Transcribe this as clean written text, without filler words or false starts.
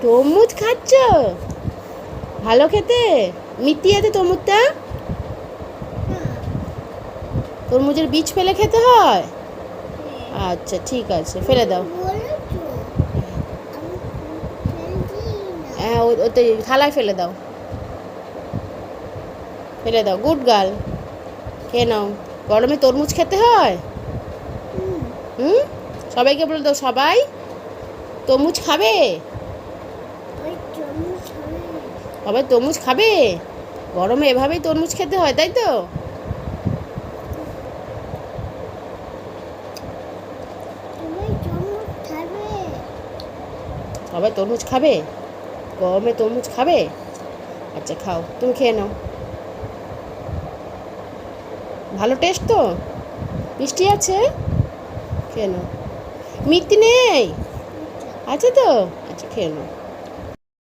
তরমুজ খাচ্ছ? ভালো খেতে? মিষ্টি আছে তরমুজটা? তরমুজের বীজ ফেলে খেতে হয়? আচ্ছা ঠিক আছে, ফেলে দাও। হ্যাঁ, ওতে থালায় ফেলে দাও। ফেলে দাও, গুড গার্ল। খেয়ে নাও। গরমে তরমুজ খেতে হয়। হুম, সবাইকে বলে দাও, সবাই তরমুজ খাবে। সবাই তরমুজ খাবে। গরমে এভাবেই তরমুজ খেতে হয়, তাই তো? সবাই তরমুজ খাবে। গরমে তরমুজ খাবে। আচ্ছা খাও, তুমি খেয়ে নাও। ভালো টেস্ট তো? মিষ্টি আছে? খেয়ে নাও। মিষ্টি নেই? আছে তো? আচ্ছা খেয়ে নাও।